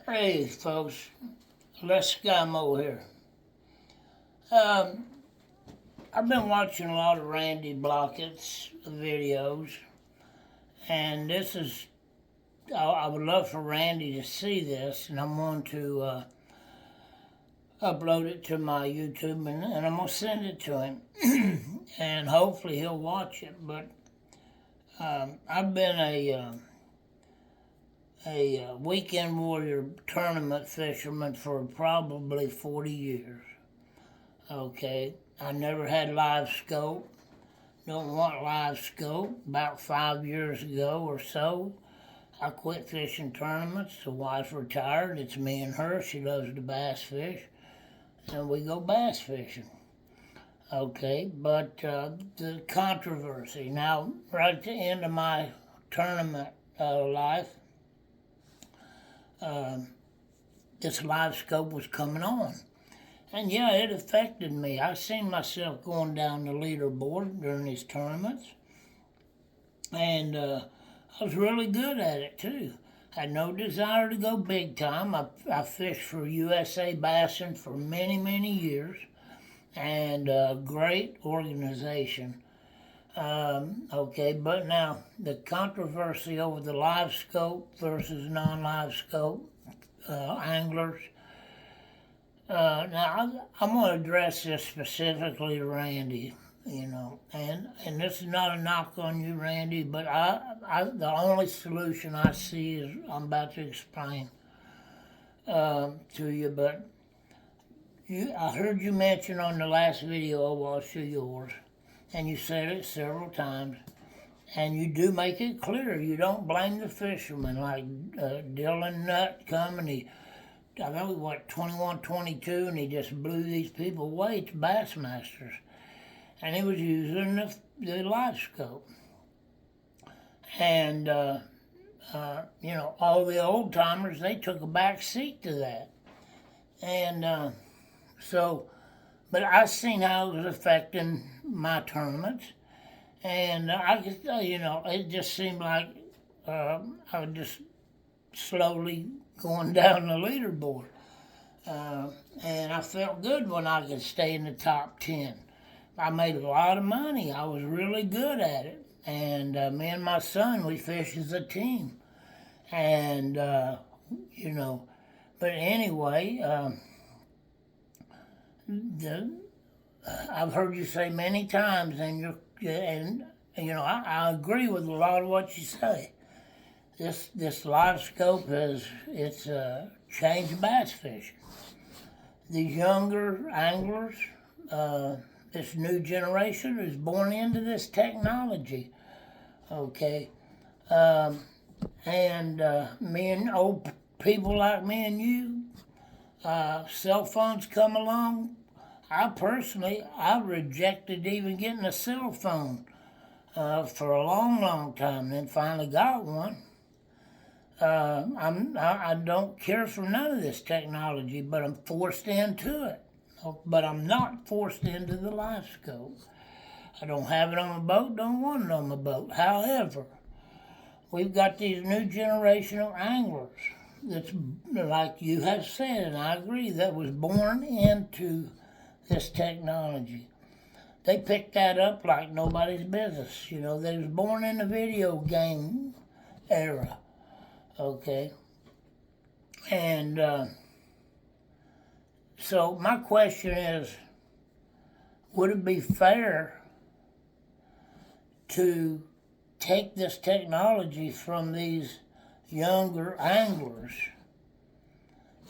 Hey folks, Les Scamo here. Um, I've been watching a lot of Randy Blockett's videos, and this is, I would love for Randy to see this, and I'm going to upload it to my YouTube, and I'm going to send it to him, and hopefully he'll watch it. But I've been a weekend warrior tournament fisherman for probably 40 years. Okay, I never had live scope. Don't want live scope. About 5 years ago or so, I quit fishing tournaments. The wife retired. It's me and her. She loves to bass fish, and we go bass fishing. Okay, but the controversy. Now, right at the end of my tournament life, this live scope was coming on. And yeah, it affected me. I seen myself going down the leaderboard during these tournaments. And I was really good at it too. Had no desire to go big time. I fished for USA Bassing for many, many years. And a great organization. Okay, but now the controversy over the live scope versus non-live scope anglers. Now, I'm going to address this specifically to Randy, and this is not a knock on you, Randy, but the only solution I see is I'm about to explain to you, but I heard you mention on the last video I watched of yours, and you said it several times, and you do make it clear you don't blame the fishermen, like Dylan Nutt coming, I know what, 21, 22, and he just blew these people away to Bassmasters. And he was using the live scope. And, all the old timers, they took a back seat to that. And but I seen how it was affecting my tournaments. And I just, it just seemed like I was just slowly going down the leaderboard. And I felt good when I could stay in the top 10. I made a lot of money. I was really good at it. And me and my son, we fish as a team. And, but anyway, I've heard you say many times, I agree with a lot of what you say. This live scope it's changed bass fishing. These younger anglers, this new generation is born into this technology. Okay, and me and old people like me and you, cell phones come along. I rejected even getting a cell phone for a long, long time. Then finally got one. I don't care for none of this technology, but I'm forced into it. But I'm not forced into the live scope. I don't have it on my boat, don't want it on my boat. However, we've got these new generation of anglers that's, like you have said, and I agree, that was born into this technology. They picked that up like nobody's business. They was born in the video game era. Okay, and so my question is, would it be fair to take this technology from these younger anglers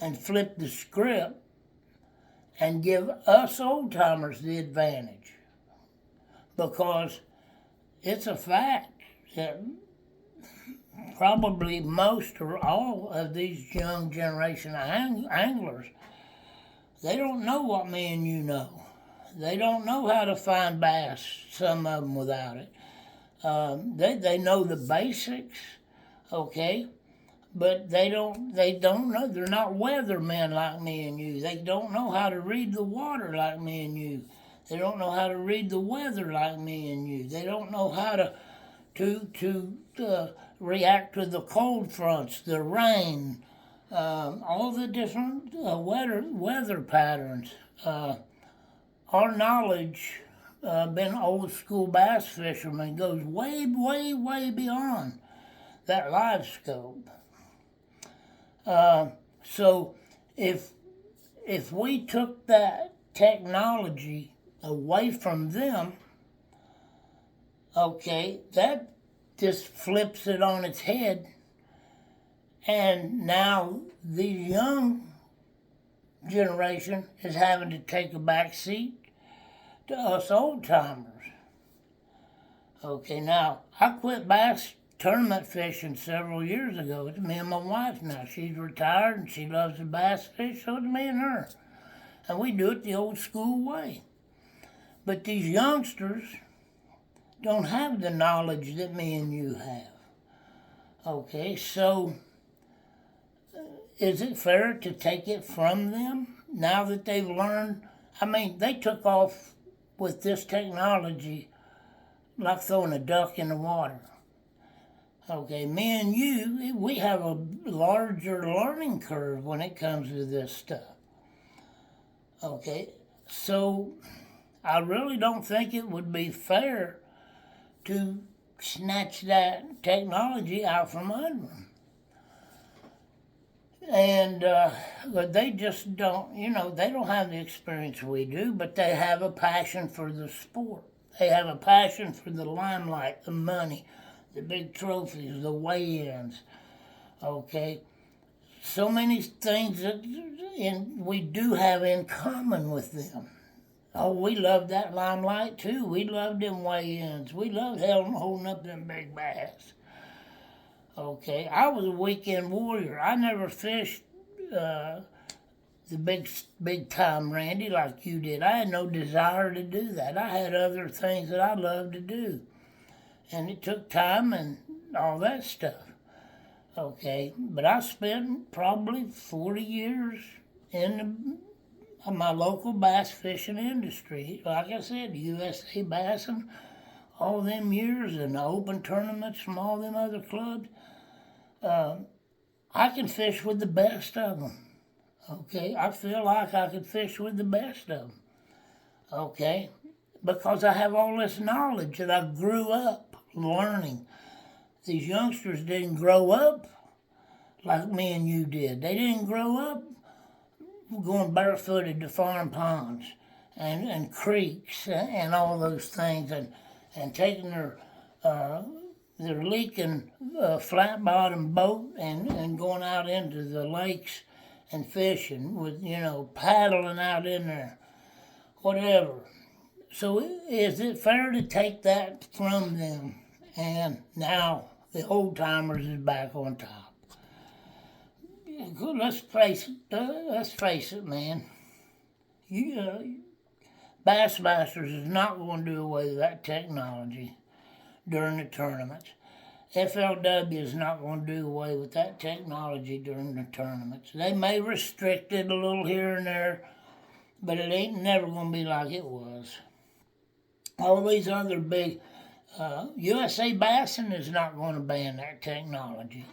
and flip the script and give us old timers the advantage? Because it's a fact that probably most or all of these young generation anglers, they don't know what me and you know. They don't know how to find bass, some of them without it. They know the basics, okay, but they don't know. They're not weathermen like me and you. They don't know how to read the water like me and you. They don't know how to read the weather like me and you. They don't know how to react to the cold fronts, the rain, all the different weather patterns. Our knowledge, being old school bass fishermen, goes way, way, way beyond that live scope. So if we took that technology away from them, okay, that just flips it on its head, and now the young generation is having to take a back seat to us old timers. Okay, now I quit bass tournament fishing several years ago. It's me and my wife now. She's retired and she loves to bass fish, so it's me and her. And we do it the old school way. But these youngsters don't have the knowledge that me and you have. Okay, so is it fair to take it from them now that they've learned? I mean, they took off with this technology like throwing a duck in the water. Okay, me and you, we have a larger learning curve when it comes to this stuff. Okay, so I really don't think it would be fair to snatch that technology out from under them. And but they just don't, they don't have the experience we do, but they have a passion for the sport. They have a passion for the limelight, the money, the big trophies, the weigh-ins. Okay, so many things that we do have in common with them. Oh, we love that limelight too. We love them weigh-ins. We love holding up them big bass. Okay, I was a weekend warrior. I never fished the big time Randy like you did. I had no desire to do that. I had other things that I loved to do, and it took time and all that stuff. Okay, but I spent probably 40 years in my local bass fishing industry. Like I said, USA Bassing, all them years, and the open tournaments from all them other clubs. I can fish with the best of them. Okay, I feel like I could fish with the best of them. Okay, because I have all this knowledge that I grew up learning. These youngsters didn't grow up like me and you did. They didn't grow up going barefooted to farm ponds and creeks and all those things and taking their leaking flat bottom boat and going out into the lakes and fishing with, paddling out in there, whatever. So is it fair to take that from them? And now the old timers is back on top. Let's face it, man. Bassmasters is not going to do away with that technology during the tournaments. FLW is not going to do away with that technology during the tournaments. They may restrict it a little here and there, but it ain't never going to be like it was. All these other big USA Bassing is not going to ban that technology.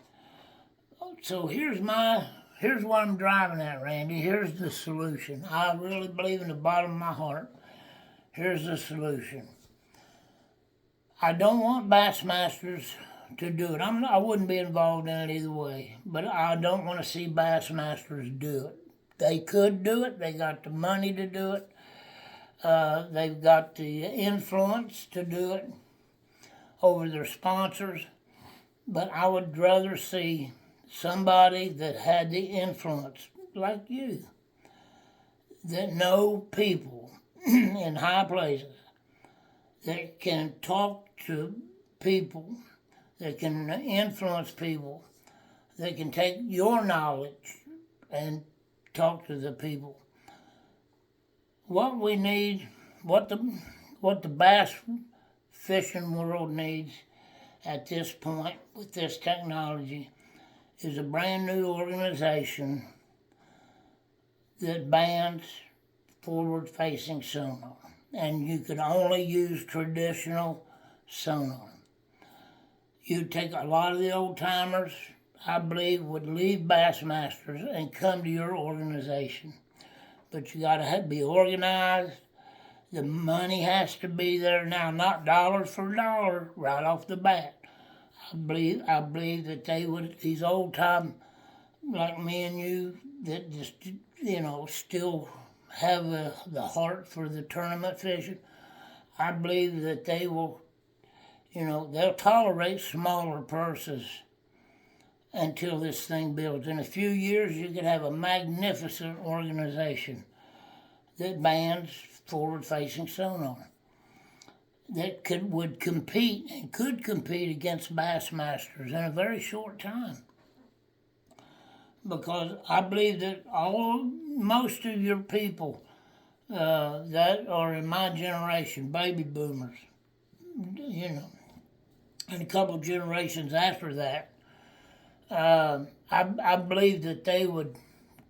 So here's what I'm driving at, Randy. Here's the solution. I really believe in the bottom of my heart. Here's the solution. I don't want Bassmasters to do it. I wouldn't be involved in it either way, but I don't want to see Bassmasters do it. They could do it. They got the money to do it. They've got the influence to do it over their sponsors, but I would rather see somebody that had the influence, like you, that know people in high places, that can talk to people, that can influence people, that can take your knowledge and talk to the people. What we need, what the bass fishing world needs at this point with this technology is a brand new organization that bans forward-facing sonar. And you can only use traditional sonar. You take a lot of the old timers, I believe, would leave Bassmasters and come to your organization. But you got to be organized. The money has to be there now, not dollar for dollar right off the bat. I believe that they would, these old time like me and you that just still have the heart for the tournament fishing. I believe that they will, they'll tolerate smaller purses until this thing builds. In a few years, you could have a magnificent organization that bans forward-facing sonar that would compete and could compete against Bassmasters in a very short time. Because I believe that most of your people that are in my generation, baby boomers, and a couple of generations after that, I believe that they would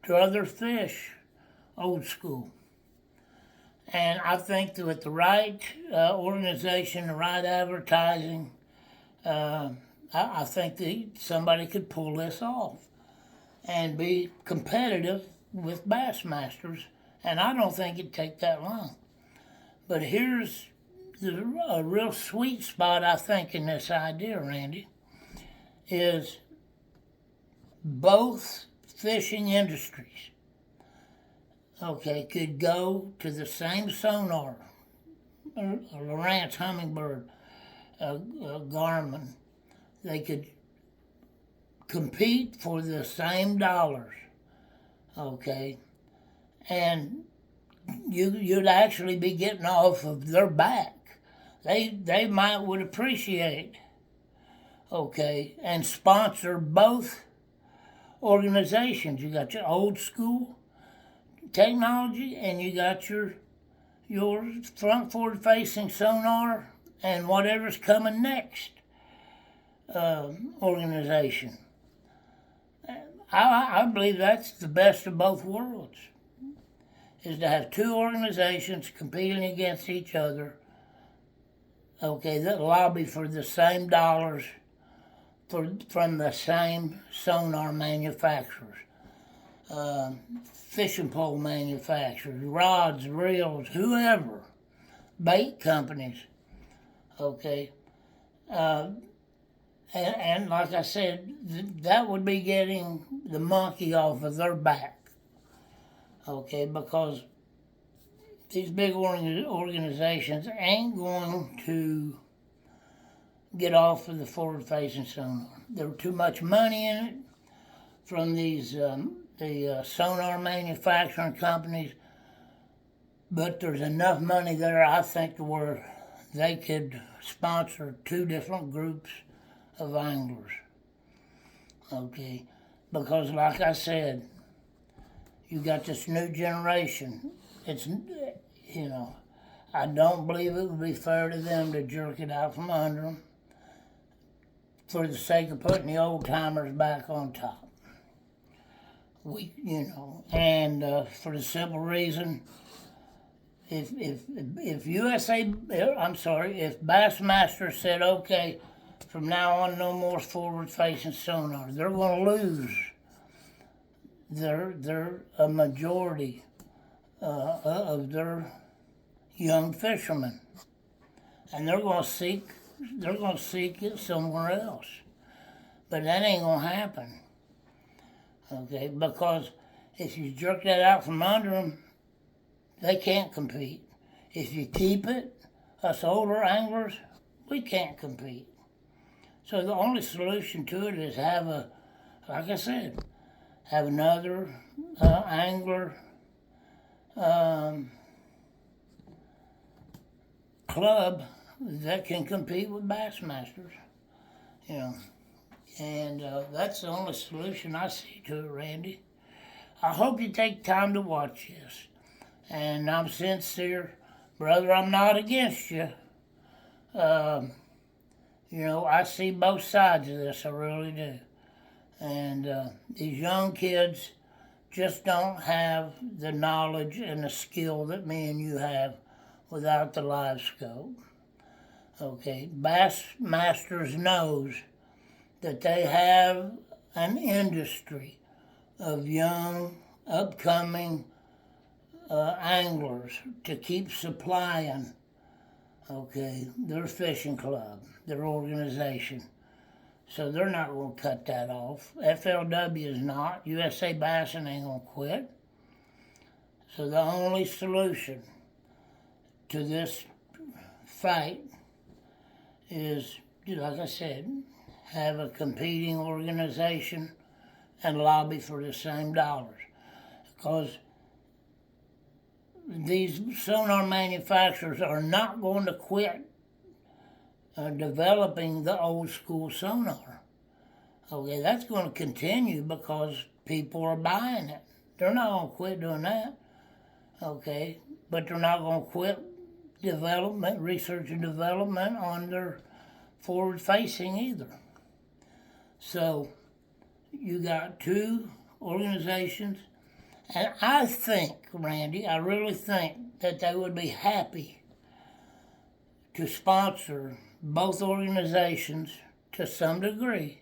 rather fish old school. And I think that with the right organization, the right advertising, I think that somebody could pull this off and be competitive with Bassmasters. And I don't think it'd take that long. But here's a real sweet spot, I think, in this idea, Randy, is both fishing industries, could go to the same sonar, a Lowrance Humminbird, Garmin. They could compete for the same dollars, and you'd actually be getting off of their back. They would appreciate, and sponsor both organizations. You got your old school technology, and you got your front forward facing sonar and whatever's coming next organization. I believe that's the best of both worlds, is to have two organizations competing against each other, that lobby for the same dollars from the same sonar manufacturers, fishing pole manufacturers, rods, reels, whoever, bait companies, and like I said, that would be getting the monkey off of their back, because these big organizations ain't going to get off of the forward-facing sonar. There's too much money in it from these the sonar manufacturing companies, but there's enough money there, I think, where they could sponsor two different groups of anglers. Because like I said, you got this new generation. It's, I don't believe it would be fair to them to jerk it out from under them for the sake of putting the old timers back on top. And for the simple reason, if Bassmaster said, okay, from now on no more forward-facing sonar, they're going to lose a majority of their young fishermen, and they're going to seek it somewhere else. But that ain't going to happen, because if you jerk that out from under them, they can't compete. If you keep it, us older anglers, we can't compete. So the only solution to it is have another angler club that can compete with Bassmasters, and that's the only solution I see to it, Randy. I hope you take time to watch this, and I'm sincere, brother. I'm not against you. I see both sides of this, I really do. And these young kids just don't have the knowledge and the skill that me and you have without the live scope. Bassmasters knows that they have an industry of young, upcoming anglers to keep supplying, okay, their fishing club, their organization. So they're not going to cut that off. FLW is not. USA Bassing ain't going to quit. So the only solution to this fight is, like I said, have a competing organization and lobby for the same dollars. Because these sonar manufacturers are not going to quit developing the old school sonar. Okay, that's going to continue because people are buying it. They're not going to quit doing that. Okay, but they're not going to quit development, research and development on their forward facing either. So you got two organizations, and I think, Randy, I really think that they would be happy to sponsor both organizations to some degree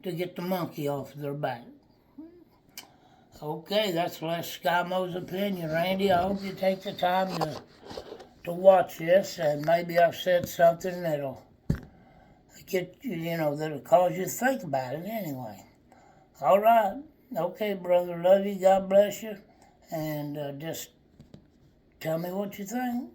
to get the monkey off their back. Okay, that's Les Skymo's opinion, Randy. I hope you take the time to watch this, and maybe I've said something that'll get you, that'll cause you to think about it anyway. All right. Okay, brother. Love you. God bless you. And just tell me what you think.